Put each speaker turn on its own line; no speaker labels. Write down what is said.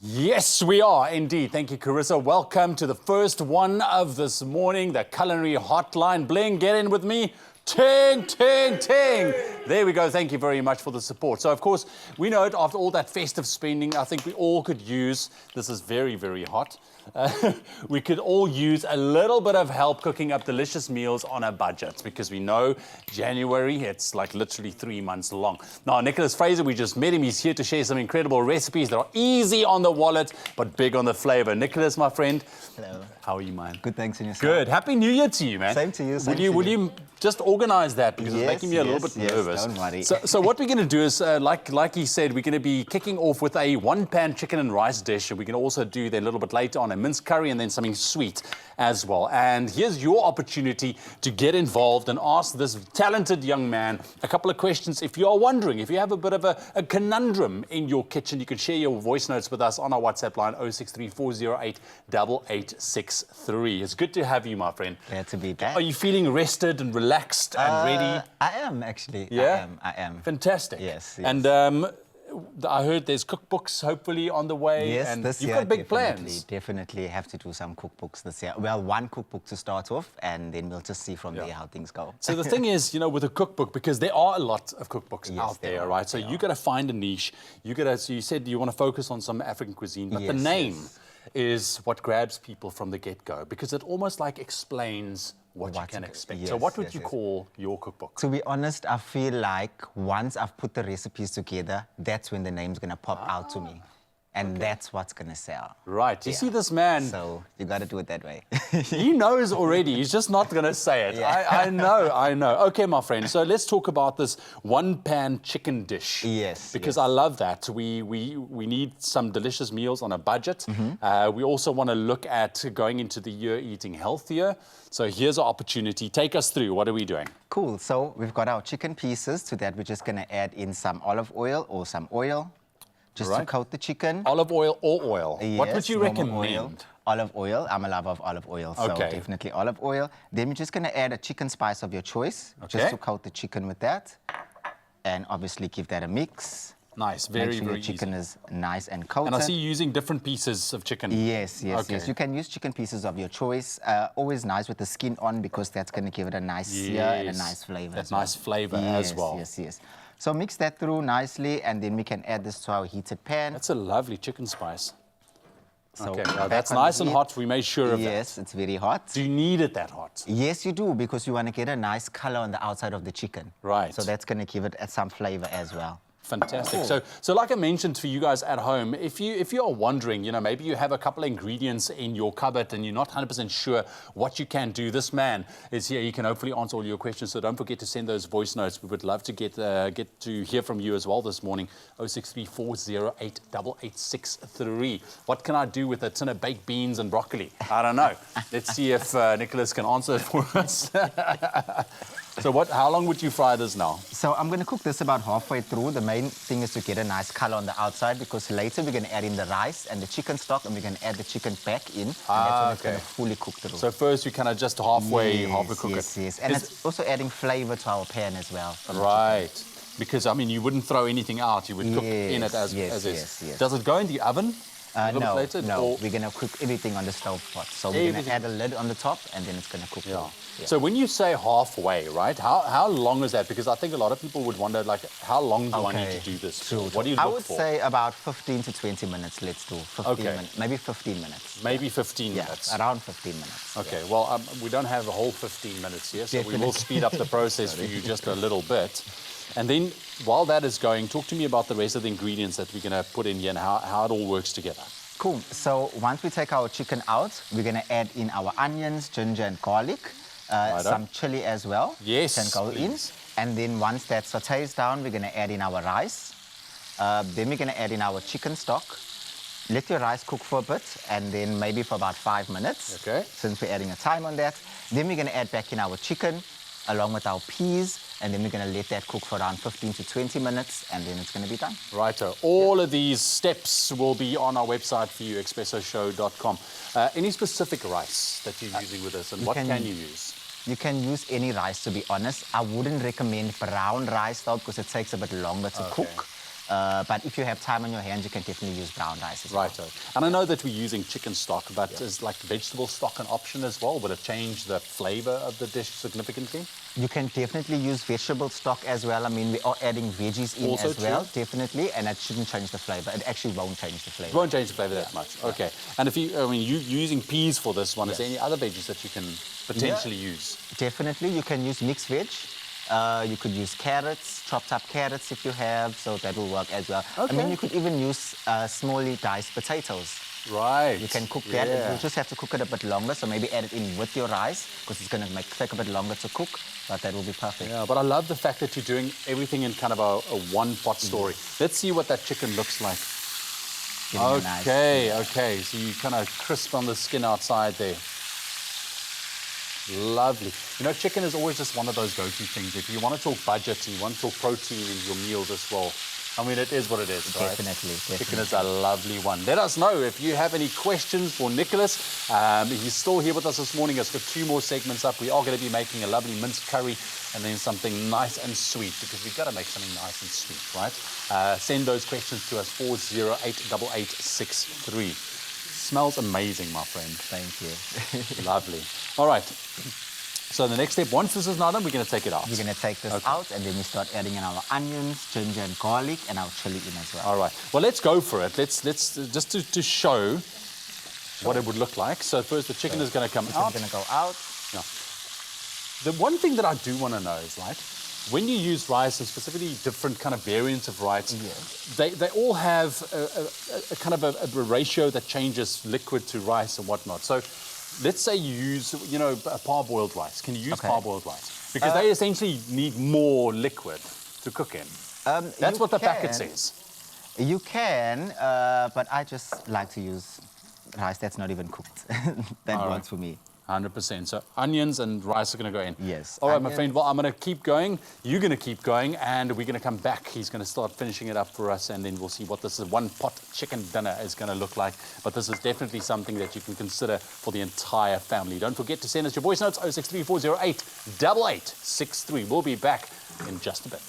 Yes, we are indeed. Thank you, Carissa. Welcome to the first one of this morning, the Culinary Hotline. Bling, get in with me. Ting, ting, ting. There we go. Thank you very much for the support. So, of course, we know it after all that festive spending, I think we all could use, this is very, very hot, we could all use a little bit of help cooking up delicious meals on a budget, because we know January, it's like literally 3 months long. Now, Nicholas Fraser, we just met him. He's here to share some incredible recipes that are easy on the wallet, but big on the flavor. Nicholas, my friend.
Hello.
How are you, man?
Good, thanks, and yourself?
Good. Happy New Year to you, man.
Same to you.
Will you just organize that, because it's making me a little bit nervous.
Don't worry.
So what we're going to do is, like he said, we're going to be kicking off with a one-pan chicken and rice dish. And we can also do then a little bit later on a minced curry and then something sweet as well. And here's your opportunity to get involved and ask this talented young man a couple of questions. If you are wondering, if you have a bit of a conundrum in your kitchen, you can share your voice notes with us on our WhatsApp line 0634088863. It's good to have you, my friend.
Glad to be back.
Are you feeling rested and relaxed and ready?
I am, actually.
Yeah?
I am.
Fantastic.
Yes.
And I heard there's cookbooks hopefully on the way.
Yes,
and
this
you've
year,
got big plans.
Definitely have to do some cookbooks this year. Well, one cookbook to start off, and then we'll just see from there how things go.
So the thing is, with a cookbook, because there are a lot of cookbooks out there, right? So you got to find a niche. So you said you want to focus on some African cuisine, but the name is what grabs people from the get-go, because it almost like explains what you can expect. So what would you call your cookbook?
To be honest, I feel like once I've put the recipes together, that's when the name's going to pop out to me. And that's what's going to sell.
Right. You see this man.
So you got to do it that way.
He knows already. He's just not going to say it.
Yeah.
I know. Okay, my friend. So let's talk about this one-pan chicken dish.
Yes.
Because I love that. We need some delicious meals on a budget. We also want to look at going into the year eating healthier. So here's our opportunity. Take us through. What are we doing?
Cool. So we've got our chicken pieces. To that, we're just going to add in some olive oil or some oil. Just to coat the chicken.
Olive oil or oil?
Yes,
what would you recommend?
Oil. Olive oil. I'm a lover of olive oil, so definitely olive oil. Then we're just going to add a chicken spice of your choice, just to coat the chicken with that. And obviously give that a mix.
Nice,
Make sure your chicken is nice and coated.
And I see you using different pieces of chicken.
Yes. You can use chicken pieces of your choice. Always nice with the skin on, because that's going to give it a nice sear and a nice flavor.
That nice flavor as well.
Yes. So mix that through nicely, and then we can add this to our heated pan.
That's a lovely chicken spice.
So
okay, now that's nice and hot. We made sure of that.
Yes, it's very hot.
Do you need it that hot?
Yes, you do, because you want to get a nice color on the outside of the chicken.
Right.
So that's going to give it some flavor as well.
Fantastic. So like I mentioned for you guys at home, if you are wondering, maybe you have a couple of ingredients in your cupboard and you're not 100% sure what you can do, this man is here. He can hopefully answer all your questions. So don't forget to send those voice notes. We would love to get to hear from you as well this morning. 0634088863. What can I do with a tin of baked beans and broccoli? I don't know. Let's see if Nicholas can answer it for us. So how long would you fry this now?
So I'm going to cook this about halfway through. The main thing is to get a nice color on the outside, because later we're going to add in the rice and the chicken stock, and we're going to add the chicken back in. And that's when it's going to fully cook through.
So first you kind of just halfway cook it.
Yes. And it's also adding flavor to our pan as well.
Right. Because, you wouldn't throw anything out. You would cook in it as is.
Yes.
Does it go in the oven?
No, we're going to cook everything on the stove pot. So we're going to add a lid on the top, and then it's going to cook.
Yeah. So when you say halfway, right, how long is that? Because I think a lot of people would wonder, how long do I need to do this?
True.
What do you look for?
I would say about 15 to 20 minutes, let's do. 15 minutes, maybe 15 minutes.
Maybe 15 minutes.
Around 15 minutes.
Okay, well, we don't have a whole 15 minutes here, so we will speed up the process for you just a little bit. And then, while that is going, talk to me about the rest of the ingredients that we're going to put in here and how it all works together.
Cool. So once we take our chicken out, we're going to add in our onions, ginger and garlic, some chili as well.
Yes,
can go in. And then once that sautés down, we're going to add in our rice. Then we're going to add in our chicken stock. Let your rice cook for a bit, and then maybe for about 5 minutes.
Okay.
Since we're adding a time on that. Then we're going to add back in our chicken, along with our peas, and then we're going to let that cook for around 15 to 20 minutes, and then it's going to be done.
Righto. All of these steps will be on our website for you, expressoshow.com. Any specific rice that you're using with this, and what can you use?
You can use any rice, to be honest. I wouldn't recommend brown rice, though, because it takes a bit longer to cook. But if you have time on your hands, you can definitely use brown rice as well.
Righto. And I know that we're using chicken stock, but is like vegetable stock an option as well? Will it change the flavor of the dish significantly?
You can definitely use vegetable stock as well. I mean, we are adding veggies in
Also
as well,
true.
definitely, and it shouldn't change the flavor. It actually won't change the
It
flavor.
won't change the flavor that much. Okay. And if you're using peas for this one, is there any other veggies that you can potentially use?
Definitely, you can use mixed veg. You could use carrots, chopped up carrots if you have, so that will work as well. I mean,
Okay.
you could even use smallly diced potatoes.
Right.
You can cook that.
Yeah.
You just have to cook it a bit longer, so maybe add it in with your rice, because it's going to take a bit longer to cook, but that will be perfect.
Yeah, but I love the fact that you're doing everything in kind of a one-pot story. Let's see what that chicken looks like.
Giving a nice-
Okay. So you kind of crisp on the skin outside there. Lovely. You know, chicken is always just one of those go-to things. If you want to talk budget, you want to talk protein in your meals as well. I mean, it is what it is, right?
Definitely.
Chicken is a lovely one. Let us know if you have any questions for Nicholas. He's still here with us this morning. He's got 2 more segments up. We are going to be making a lovely minced curry and then something nice and sweet, because we've got to make something nice and sweet, right? Send those questions to us, 4088863. Smells amazing, my friend.
Thank you.
Lovely. All right. So the next step, once this is not done, we're going to take it out.
We're going to take this out, and then we start adding in our onions, ginger and garlic, and our chili in as well.
All right. Well, let's go for it. Let's just to show what it would look like. So first, the chicken is going to come out.
It's going to go out.
Yeah. The one thing that I do want to know is, like, when you use rice, and specifically different kind of variants of rice, they all have a kind of a ratio that changes liquid to rice and whatnot. So let's say you use, you know, a parboiled rice. Can you use parboiled rice? Because they essentially need more liquid to cook in. That's what the packet says.
You can, but I just like to use rice that's not even cooked. That works for me.
100%. So onions and rice are going to go in.
Yes.
All right, my friend. Well, I'm going to keep going. You're going to keep going, and we're going to come back. He's going to start finishing it up for us, and then we'll see what this one-pot chicken dinner is going to look like. But this is definitely something that you can consider for the entire family. Don't forget to send us your voice notes, 0634088863. We'll be back in just a bit.